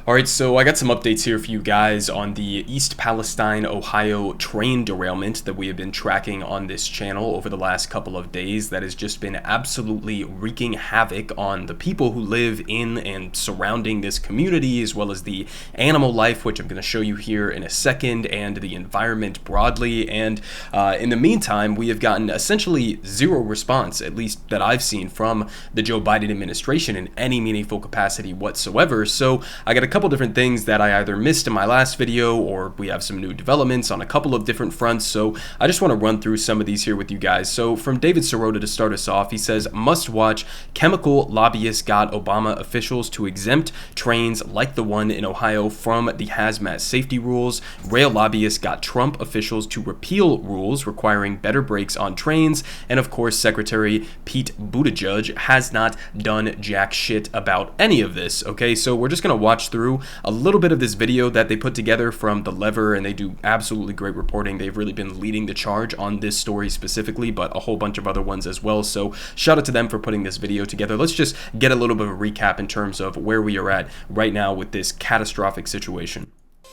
Alright, so I got some updates here for you guys on the East Palestine, Ohio train derailment that we have been tracking on this channel over the last couple of days that has just been absolutely wreaking havoc on the people who live in and surrounding this community, as well as the animal life, which I'm going to show you here in a second, and the environment broadly. And in the meantime, we have gotten essentially zero response, at least that I've seen, from the Joe Biden administration in any meaningful capacity whatsoever. So I got a couple different things that I either missed in my last video, or we have some new developments on a couple of different fronts. So I just want to run through some of these here with you guys. So from David Sirota to start us off, he says, must watch: chemical lobbyists got Obama officials to exempt trains like the one in Ohio from the hazmat safety rules. Rail lobbyists got Trump officials to repeal rules requiring better brakes on trains. And of course, Secretary Pete Buttigieg has not done jack shit about any of this. Okay, so we're just going to watch through a little bit of this video that they put together from The Lever, and they do absolutely great reporting. They've really been leading the charge on this story specifically, but a whole bunch of other ones as well. So shout out to them for putting this video together. Let's just get a little bit of a recap in terms of where we are at right now with this catastrophic situation.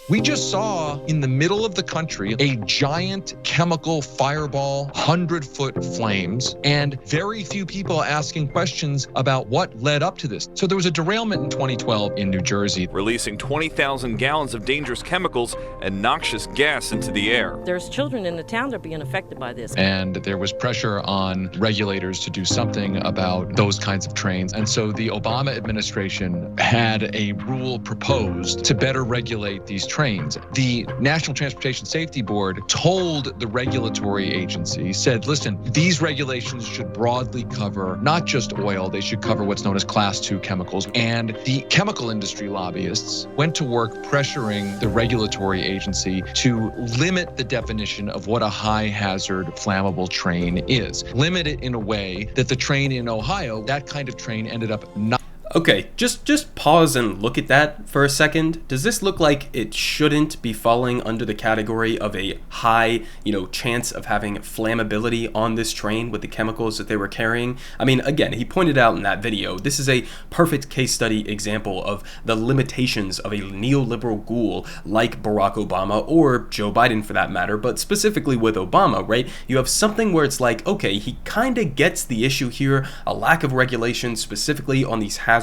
We just saw in the middle of the country a giant chemical fireball, 100-foot flames, and very few people asking questions about what led up to this. So there was a derailment in 2012 in New Jersey, releasing 20,000 gallons of dangerous chemicals and noxious gas into the air. There's children in the town that are being affected by this. And there was pressure on regulators to do something about those kinds of trains. And so the Obama administration had a rule proposed to better regulate these trains. The National Transportation Safety Board told the regulatory agency, said, listen, these regulations should broadly cover not just oil, they should cover what's known as Class 2 chemicals. And the chemical industry lobbyists went to work pressuring the regulatory agency to limit the definition of what a high hazard flammable train is. Limit it in a way that the train in Ohio, that kind of train ended up not. Okay, just pause and look at that for a second. Does this look like it shouldn't be falling under the category of a high, chance of having flammability on this train with the chemicals that they were carrying? I mean, again, he pointed out in that video, this is a perfect case study example of the limitations of a neoliberal ghoul like Barack Obama, or Joe Biden for that matter, but specifically with Obama, right? You have something where it's like, okay, he kind of gets the issue here, a lack of regulation specifically on these hazardous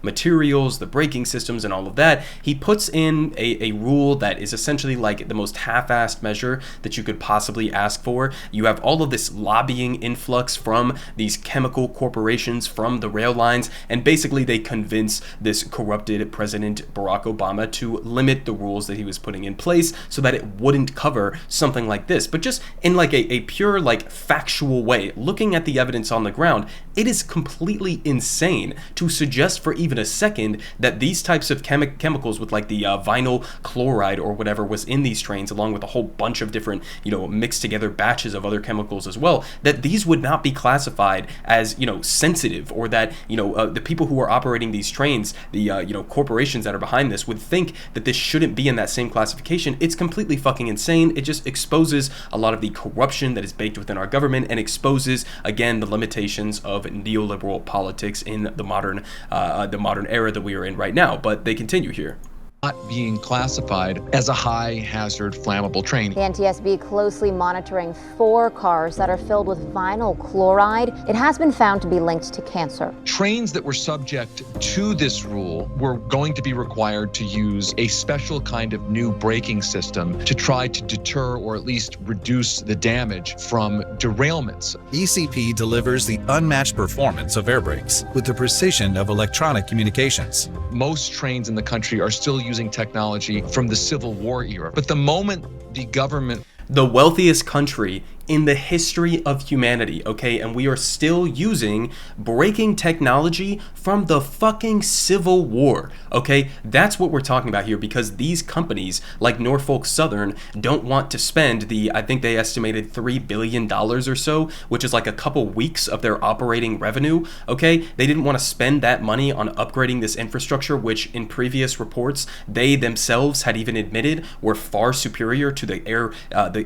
materials, the braking systems, and all of that. He puts in a rule that is essentially like the most half-assed measure that you could possibly ask for. You have all of this lobbying influx from these chemical corporations, from the rail lines, and basically they convince this corrupted President Barack Obama to limit the rules that he was putting in place so that it wouldn't cover something like this. But just in like a pure factual way, looking at the evidence on the ground, it is completely insane to suggest for even a second that these types of chemicals with like the vinyl chloride or whatever was in these trains, along with a whole bunch of different, mixed together batches of other chemicals as well, that these would not be classified as, sensitive, or that, the people who are operating these trains, the, corporations that are behind this, would think that this shouldn't be in that same classification. It's completely fucking insane. It just exposes a lot of the corruption that is baked within our government, and exposes, again, the limitations of neoliberal politics in the modern era that we are in right now. But they continue here. Not being classified as a high hazard flammable train. The NTSB closely monitoring 4 cars that are filled with vinyl chloride. It has been found to be linked to cancer. Trains that were subject to this rule were going to be required to use a special kind of new braking system to try to deter or at least reduce the damage from derailments. ECP delivers the unmatched performance of air brakes with the precision of electronic communications. Most trains in the country are still using technology from the Civil War era. But the moment the government... The wealthiest country in the history of humanity, okay? And we are still using braking technology from the fucking Civil War, okay? That's what we're talking about here, because these companies like Norfolk Southern don't want to spend the, I think they estimated $3 billion or so, which is like a couple weeks of their operating revenue, okay? They didn't want to spend that money on upgrading this infrastructure, which in previous reports, they themselves had even admitted were far superior to the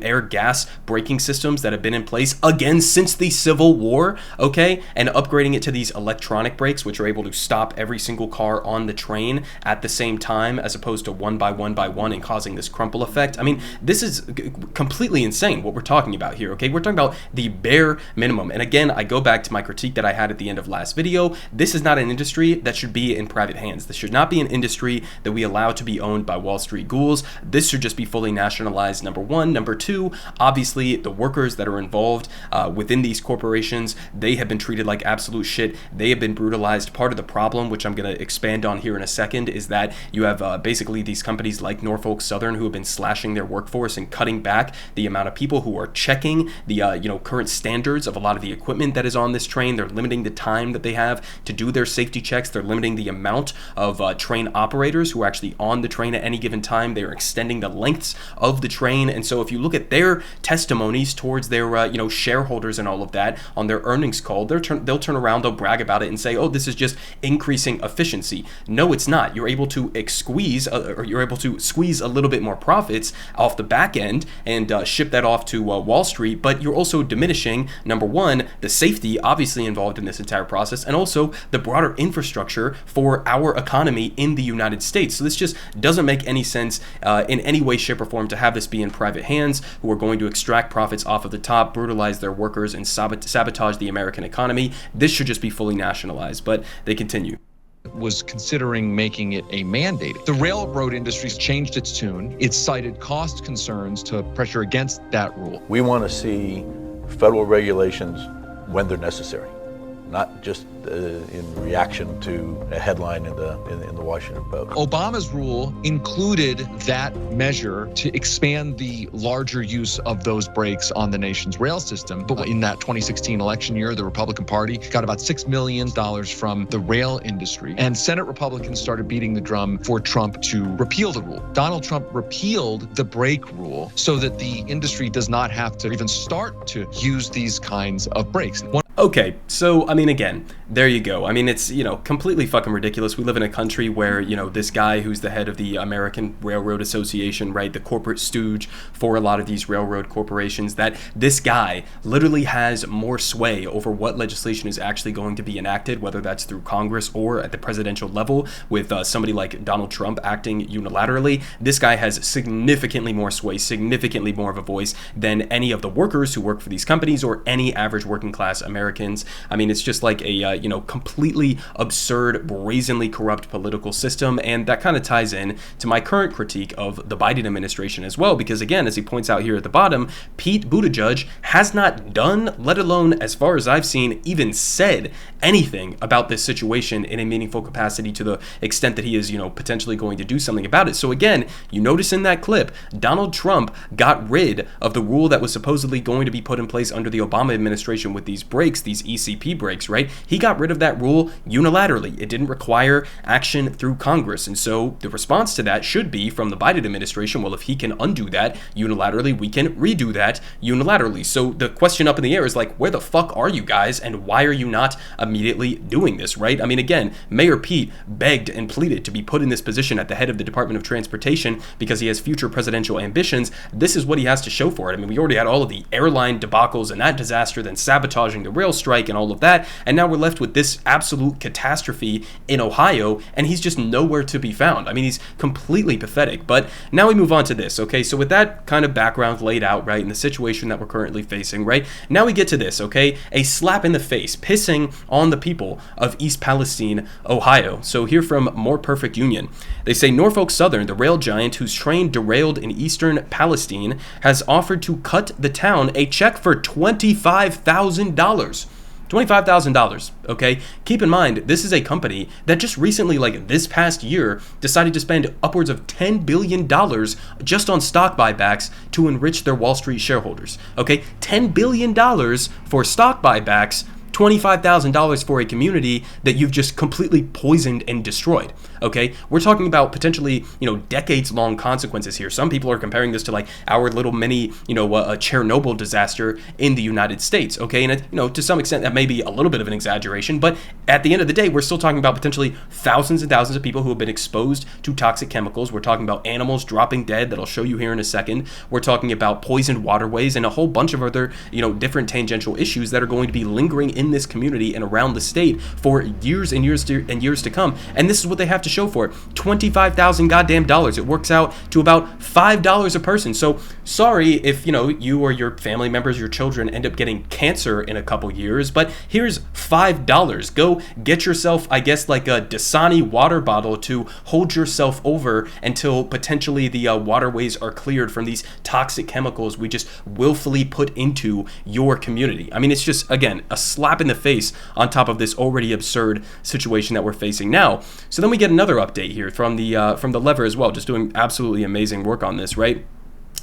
air gas braking system systems that have been in place again since the Civil War, okay, and upgrading it to these electronic brakes, which are able to stop every single car on the train at the same time, as opposed to one by one and causing this crumple effect. I mean, this is completely insane what we're talking about here, okay? We're talking about the bare minimum. And again, I go back to my critique that I had at the end of last video. This is not an industry that should be in private hands. This should not be an industry that we allow to be owned by Wall Street ghouls. This should just be fully nationalized, number one. Number two, obviously, the workers that are involved within these corporations, they have been treated like absolute shit. They have been brutalized. Part of the problem, which I'm going to expand on here in a second, is that you have basically these companies like Norfolk Southern who have been slashing their workforce and cutting back the amount of people who are checking the current standards of a lot of the equipment that is on this train. They're limiting the time that they have to do their safety checks. They're limiting the amount of train operators who are actually on the train at any given time. They're extending the lengths of the train. And so if you look at their testimonies towards their shareholders and all of that on their earnings call, they'll turn around, they'll brag about it and say, oh, this is just increasing efficiency. No, it's not. You're able to squeeze a little bit more profits off the back end and ship that off to Wall Street, but you're also diminishing, number one, the safety obviously involved in this entire process, and also the broader infrastructure for our economy in the United States. So this just doesn't make any sense in any way, shape, or form to have this be in private hands who are going to extract profits off of the top, brutalize their workers, and sabotage the American economy. This should just be fully nationalized, but they continue. Was considering making it a mandate. The railroad industry's changed its tune. It cited cost concerns to pressure against that rule. We want to see federal regulations when they're necessary, not just in reaction to a headline in the Washington Post. Obama's rule included that measure to expand the larger use of those brakes on the nation's rail system. But in that 2016 election year, the Republican Party got about $6 million from the rail industry, and Senate Republicans started beating the drum for Trump to repeal the rule. Donald Trump repealed the brake rule so that the industry does not have to even start to use these kinds of brakes. Okay, so, I mean, again, there you go. I mean, it's, completely fucking ridiculous. We live in a country where, this guy who's the head of the American Railroad Association, right, the corporate stooge for a lot of these railroad corporations, that this guy literally has more sway over what legislation is actually going to be enacted, whether that's through Congress or at the presidential level with somebody like Donald Trump acting unilaterally. This guy has significantly more sway, significantly more of a voice than any of the workers who work for these companies or any average working class American. I mean, it's just like a, completely absurd, brazenly corrupt political system. And that kind of ties in to my current critique of the Biden administration as well, because again, as he points out here at the bottom, Pete Buttigieg has not done, let alone, as far as I've seen, even said anything about this situation in a meaningful capacity to the extent that he is, potentially going to do something about it. So again, you notice in that clip, Donald Trump got rid of the rule that was supposedly going to be put in place under the Obama administration with these brakes, these ECP brakes, right? He got rid of that rule unilaterally. It didn't require action through Congress. And so the response to that should be from the Biden administration, well, if he can undo that unilaterally, we can redo that unilaterally. So the question up in the air is like, where the fuck are you guys? And why are you not immediately doing this, right? I mean, again, Mayor Pete begged and pleaded to be put in this position at the head of the Department of Transportation because he has future presidential ambitions. This is what he has to show for it. I mean, we already had all of the airline debacles and that disaster, then sabotaging the rail strike and all of that, and now we're left with this absolute catastrophe in Ohio, and he's just nowhere to be found. I mean, he's completely pathetic. But now we move on to this, okay? So with that kind of background laid out, right, in the situation that we're currently facing, right, now we get to this, okay? A slap in the face, pissing on the people of East Palestine, Ohio. So here from More Perfect Union, they say Norfolk Southern, the rail giant whose train derailed in eastern Palestine, has offered to cut the town a check for $25,000. $25,000, okay? Keep in mind, this is a company that just recently, like this past year, decided to spend upwards of $10 billion just on stock buybacks to enrich their Wall Street shareholders, okay? $10 billion for stock buybacks, $25,000 for a community that you've just completely poisoned and destroyed. okay? We're talking about potentially, decades-long consequences here. Some people are comparing this to like our little mini, a Chernobyl disaster in the United States, okay? And, to some extent, that may be a little bit of an exaggeration, but at the end of the day, we're still talking about potentially thousands and thousands of people who have been exposed to toxic chemicals. We're talking about animals dropping dead that I'll show you here in a second. We're talking about poisoned waterways and a whole bunch of other, different tangential issues that are going to be lingering in this community and around the state for years and years to come. And this is what they have to show for it. $25,000 goddamn dollars. It works out to about $5 a person. So sorry if, you or your family members, your children end up getting cancer in a couple years, but here's $5. Go get yourself, I guess, like a Dasani water bottle to hold yourself over until potentially the waterways are cleared from these toxic chemicals we just willfully put into your community. I mean, it's just, again, a slap in the face on top of this already absurd situation that we're facing now. So then we get another update here from the Lever as well, just doing absolutely amazing work on this, right?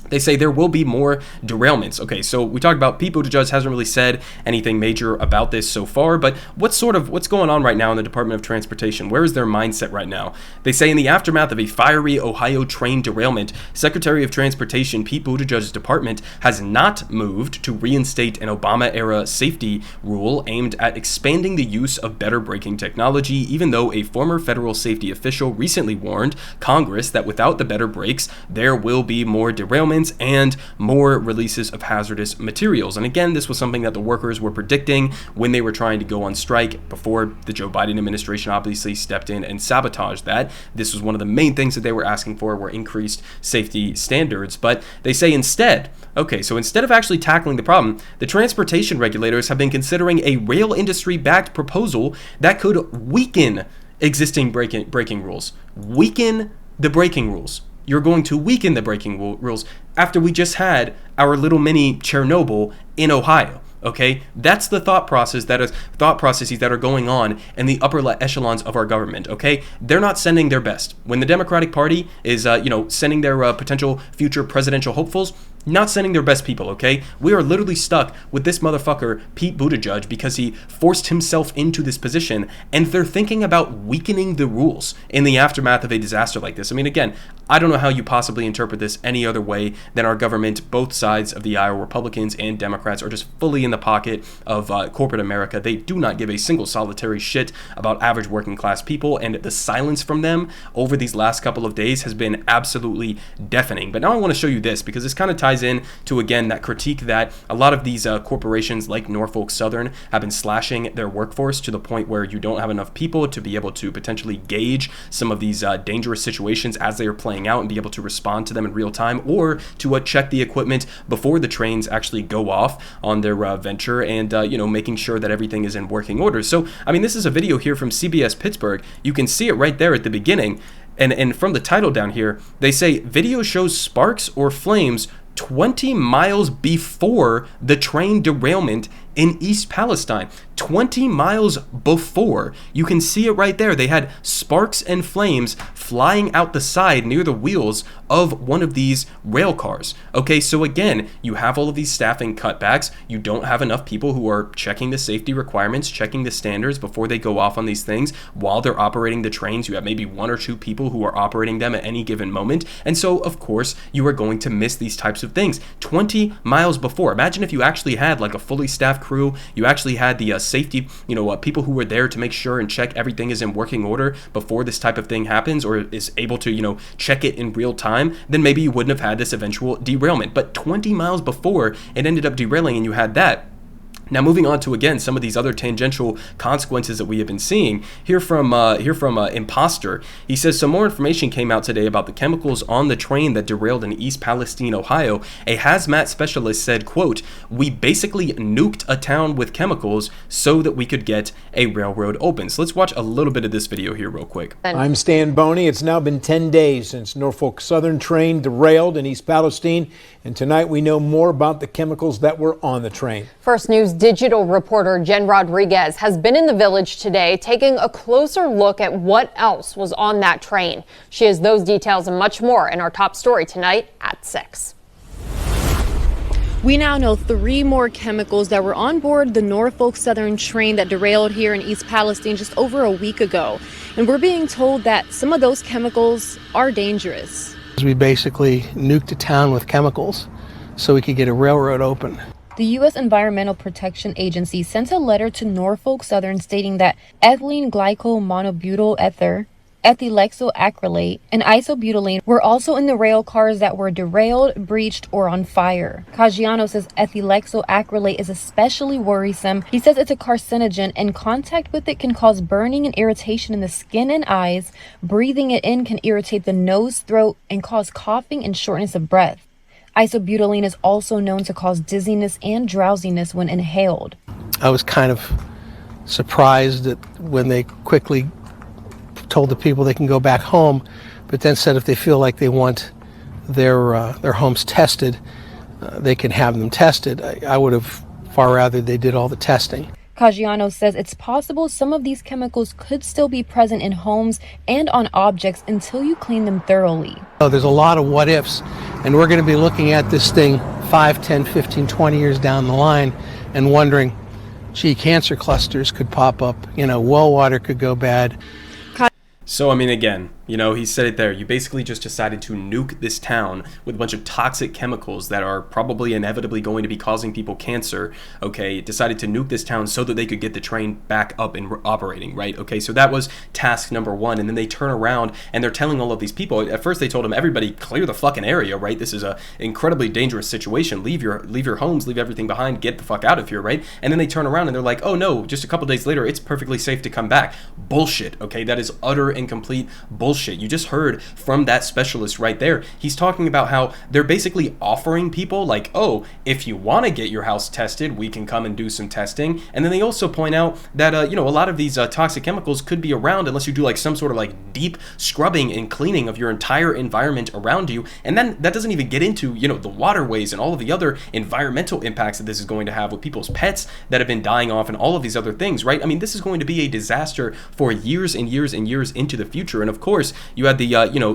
They say there will be more derailments. Okay, so we talked about Pete Buttigieg hasn't really said anything major about this so far, but what's going on right now in the Department of Transportation? Where is their mindset right now? They say in the aftermath of a fiery Ohio train derailment, Secretary of Transportation Pete Buttigieg's department has not moved to reinstate an Obama-era safety rule aimed at expanding the use of better braking technology, even though a former federal safety official recently warned Congress that without the better brakes, there will be more derailments and more releases of hazardous materials. And again, this was something that the workers were predicting when they were trying to go on strike before the Joe Biden administration obviously stepped in and sabotaged that. This was one of the main things that they were asking for, were increased safety standards. But they say instead of actually tackling the problem, the transportation regulators have been considering a rail industry-backed proposal that could weaken existing braking rules. Weaken the braking rules. You're going to weaken the braking rules after we just had our little mini Chernobyl in Ohio. Okay, that's the thought processes that are going on in the upper echelons of our government. Okay, they're not sending their best. When the Democratic Party is, sending their potential future presidential hopefuls, not sending their best people, okay? We are literally stuck with this motherfucker, Pete Buttigieg, because he forced himself into this position, and they're thinking about weakening the rules in the aftermath of a disaster like this. I mean, again, I don't know how you possibly interpret this any other way than our government, both sides of the aisle, Republicans and Democrats, are just fully in the pocket of corporate America. They do not give a single solitary shit about average working class people, and the silence from them over these last couple of days has been absolutely deafening. But now I want to show you this, because this kind of ties in to, again, that critique that a lot of these corporations like Norfolk Southern have been slashing their workforce to the point where you don't have enough people to be able to potentially gauge some of these dangerous situations as they are playing out and be able to respond to them in real time, or to check the equipment before the trains actually go off on their venture, and making sure that everything is in working order. So, I mean, this is a video here from CBS Pittsburgh. You can see it right there at the beginning, and from the title down here, they say video shows sparks or flames 20 miles before the train derailment in East Palestine. 20 miles before. You can see it right there. They had sparks and flames flying out the side near the wheels of one of these rail cars. Okay, so again, you have all of these staffing cutbacks. You don't have enough people who are checking the safety requirements, checking the standards before they go off on these things while they're operating the trains. You have maybe one or two people who are operating them at any given moment. And so, of course, you are going to miss these types of things. 20 miles before. Imagine if you actually had like a fully staffed crew, you actually had the safety, people who were there to make sure and check everything is in working order before this type of thing happens, or is able to, check it in real time, then maybe you wouldn't have had this eventual derailment. But 20 miles before it ended up derailing and you had that. Now, moving on to, again, some of these other tangential consequences that we have been seeing. Here from Imposter, he says some more information came out today about the chemicals on the train that derailed in East Palestine, Ohio. A hazmat specialist said, quote, "We basically nuked a town with chemicals so that we could get a railroad open." So let's watch a little bit of this video here real quick. I'm Stan Boney. It's now been 10 days since Norfolk Southern train derailed in East Palestine, and tonight we know more about the chemicals that were on the train. First News digital reporter Jen Rodriguez has been in the village today taking a closer look at what else was on that train. She has those details and much more in our top story tonight at 6. We now know 3 more chemicals that were on board the Norfolk Southern train that derailed here in East Palestine just over a week ago. And we're being told that some of those chemicals are dangerous. We basically nuked a town with chemicals so we could get a railroad open. The U.S. Environmental Protection Agency sent a letter to Norfolk Southern stating that ethylene glycol monobutyl ether, ethylexyl-acrylate, and isobutylene were also in the rail cars that were derailed, breached, or on fire. Caggiano says ethylexyl-acrylate is especially worrisome. He says it's a carcinogen, and contact with it can cause burning and irritation in the skin and eyes. Breathing it in can irritate the nose, throat, and cause coughing and shortness of breath. Isobutylene is also known to cause dizziness and drowsiness when inhaled. I was kind of surprised that when they quickly told the people they can go back home, but then said if they feel like they want their homes tested, they can have them tested. I would have far rather they did all the testing. Caggiano says it's possible some of these chemicals could still be present in homes and on objects until you clean them thoroughly. There's a lot of what ifs, and we're going to be looking at this thing 5, 10, 15, 20 years down the line and wondering, gee, cancer clusters could pop up, well water could go bad. So, I mean, again, he said it there. You basically just decided to nuke this town with a bunch of toxic chemicals that are probably inevitably going to be causing people cancer, okay? Decided to nuke this town so that they could get the train back up and operating, right? Okay, so that was task number one. And then they turn around and they're telling all of these people, at first they told them, everybody clear the fucking area, right? This is a incredibly dangerous situation. Leave your homes, leave everything behind, get the fuck out of here, right? And then they turn around and they're like, oh no, just a couple days later, it's perfectly safe to come back. Bullshit, okay? That is utter and complete bullshit. You just heard from that specialist right there. He's talking about how they're basically offering people like, oh, if you want to get your house tested, we can come and do some testing. And then they also point out that, a lot of these toxic chemicals could be around unless you do like some sort of like deep scrubbing and cleaning of your entire environment around you. And then that doesn't even get into, the waterways and all of the other environmental impacts that this is going to have with people's pets that have been dying off and all of these other things, right? I mean, this is going to be a disaster for years and years and years into the future. And of course, you had the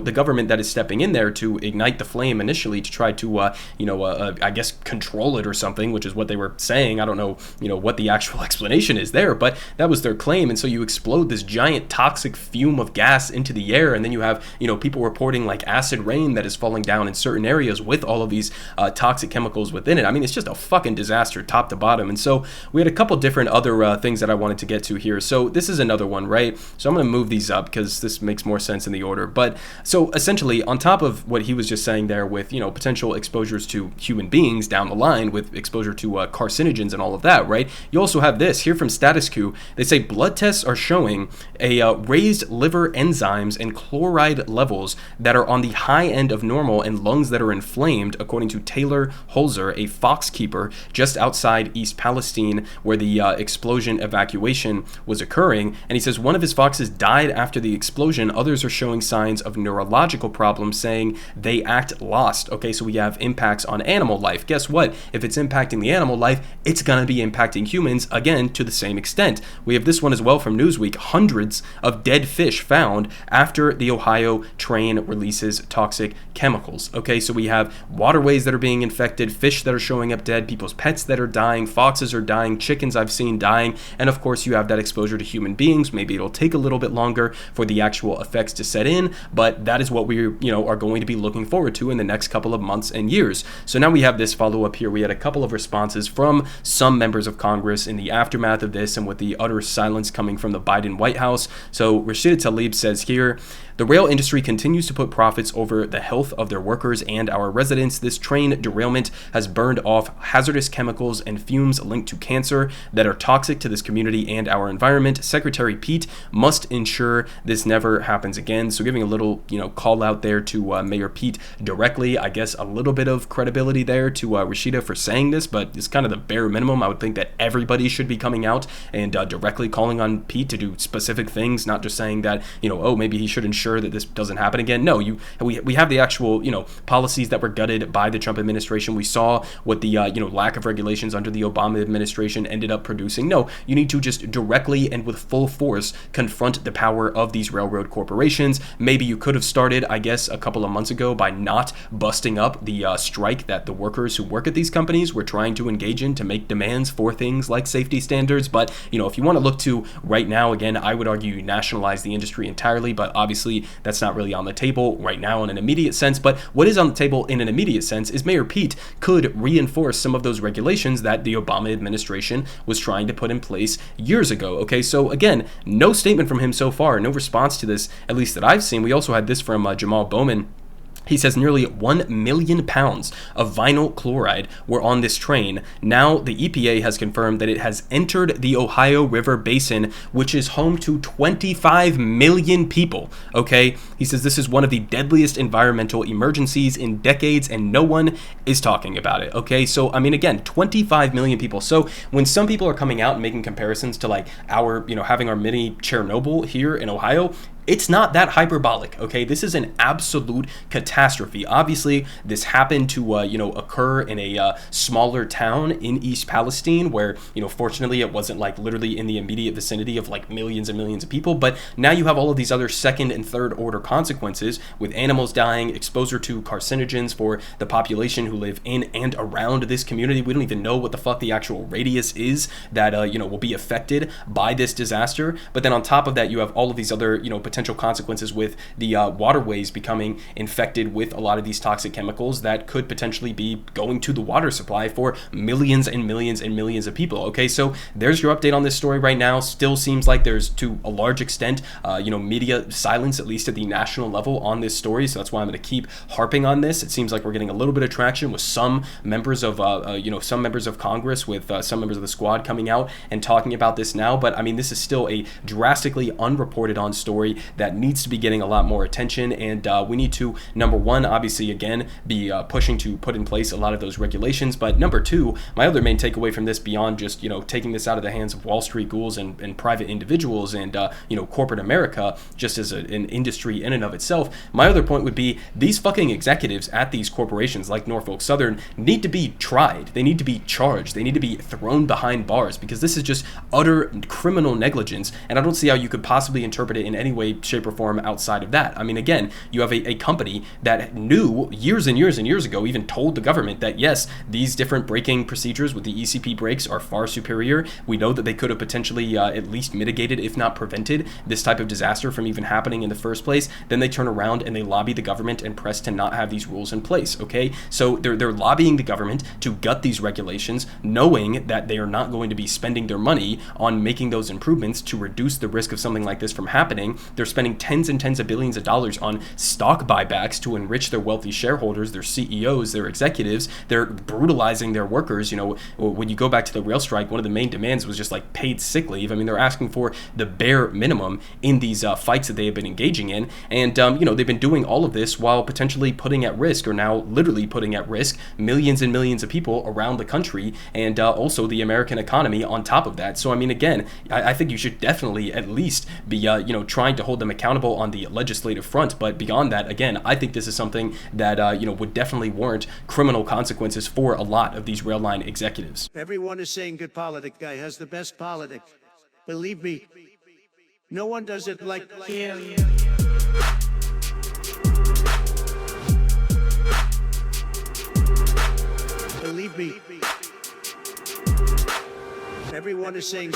the government that is stepping in there to ignite the flame initially to try to I guess control it or something, which is what they were saying. I don't know what the actual explanation is there, but that was their claim. And so you explode this giant toxic fume of gas into the air, and then you have people reporting like acid rain that is falling down in certain areas with all of these toxic chemicals within it. I mean, it's just a fucking disaster top to bottom. And so we had a couple different other things that I wanted to get to here. So this is another one, right? So I'm going to move these up because this makes more sense in the order. But so essentially, on top of what he was just saying there with potential exposures to human beings down the line with exposure to carcinogens and all of that, right? You also have this here from Status Quo. They say blood tests are showing a raised liver enzymes and chloride levels that are on the high end of normal and lungs that are inflamed, according to Taylor Holzer, a fox keeper just outside East Palestine where the explosion evacuation was occurring. And he says one of his foxes died after the explosion. Others are showing signs of neurological problems, saying they act lost. Okay, so we have impacts on animal life. Guess what? If it's impacting the animal life, it's going to be impacting humans, again, to the same extent. We have this one as well from Newsweek. Hundreds of dead fish found after the Ohio train releases toxic chemicals. Okay, so we have waterways that are being infected, fish that are showing up dead, people's pets that are dying, foxes are dying, chickens I've seen dying, and of course you have that exposure to human beings. Maybe it'll take a little bit longer for the actual effects to set in, but that is what we are going to be looking forward to in the next couple of months and years. So now we have this follow-up here. We had a couple of responses from some members of Congress in the aftermath of this and with the utter silence coming from the Biden White House. So Rashida Tlaib says here, the rail industry continues to put profits over the health of their workers and our residents. This train derailment has burned off hazardous chemicals and fumes linked to cancer that are toxic to this community and our environment. Secretary Pete must ensure this never happens again. So giving a little, call out there to Mayor Pete directly. I guess a little bit of credibility there to Rashida for saying this, but it's kind of the bare minimum. I would think that everybody should be coming out and directly calling on Pete to do specific things, not just saying that, oh, maybe he should ensure that this doesn't happen again. No, we have the actual, policies that were gutted by the Trump administration. We saw what the, lack of regulations under the Obama administration ended up producing. No, you need to just directly and with full force confront the power of these railroad corporations. regulations. Maybe you could have started, I guess, a couple of months ago by not busting up the strike that the workers who work at these companies were trying to engage in to make demands for things like safety standards. But, if you want to look to right now, again, I would argue you nationalize the industry entirely, but obviously that's not really on the table right now in an immediate sense. But what is on the table in an immediate sense is Mayor Pete could reinforce some of those regulations that the Obama administration was trying to put in place years ago. Okay, so again, no statement from him so far, no response to this, at least that I've seen. We also had this from Jamal Bowman. He says nearly 1 million pounds of vinyl chloride were on this train. Now the EPA has confirmed that it has entered the Ohio River Basin, which is home to 25 million people. Okay, he says this is one of the deadliest environmental emergencies in decades, and no one is talking about it. Okay, so I mean, again, 25 million people. So when some people are coming out and making comparisons to like our, having our mini Chernobyl here in Ohio, it's not that hyperbolic, okay? This is an absolute catastrophe. Obviously, this happened to, occur in a smaller town in East Palestine where, fortunately it wasn't like literally in the immediate vicinity of like millions and millions of people. But now you have all of these other second and third order consequences with animals dying, exposure to carcinogens for the population who live in and around this community. We don't even know what the fuck the actual radius is that, will be affected by this disaster. But then on top of that, you have all of these other, potential consequences with the waterways becoming infected with a lot of these toxic chemicals that could potentially be going to the water supply for millions and millions and millions of people. Okay, so there's your update on this story right now. Still seems like there's, to a large extent, media silence, at least at the national level, on this story. So that's why I'm going to keep harping on this. It seems like we're getting a little bit of traction with some members of, some members of Congress, with some members of the squad coming out and talking about this now. But I mean, this is still a drastically unreported on story that needs to be getting a lot more attention, and we need to, number one, obviously again be pushing to put in place a lot of those regulations. But number two, my other main takeaway from this, beyond just taking this out of the hands of Wall Street ghouls and private individuals and corporate America just as an industry in and of itself, my other point would be these fucking executives at these corporations like Norfolk Southern need to be tried. They need to be charged. They need to be thrown behind bars, because this is just utter criminal negligence, and I don't see how you could possibly interpret it in any way, shape, or form outside of that. I mean, again, you have a company that knew years and years and years ago, even told the government that yes, these different braking procedures with the ECP brakes are far superior. We know that they could have potentially at least mitigated, if not prevented, this type of disaster from even happening in the first place. Then they turn around and they lobby the government and press to not have these rules in place. Okay, so they're lobbying the government to gut these regulations, knowing that they are not going to be spending their money on making those improvements to reduce the risk of something like this from happening. They're spending tens and tens of billions of dollars on stock buybacks to enrich their wealthy shareholders, their CEOs, their executives. They're brutalizing their workers. When you go back to the rail strike, one of the main demands was just like paid sick leave. I mean, they're asking for the bare minimum in these fights that they have been engaging in. And, they've been doing all of this while potentially putting at risk, or now literally putting at risk, millions and millions of people around the country, and also the American economy on top of that. So, I mean, again, I think you should definitely at least be, trying to hold them accountable on the legislative front. But beyond that, again, I think this is something that, would definitely warrant criminal consequences for a lot of these rail line executives. Everyone is saying good Politic guy has the best Politic. Believe me, no one does it like him. Believe me, everyone is saying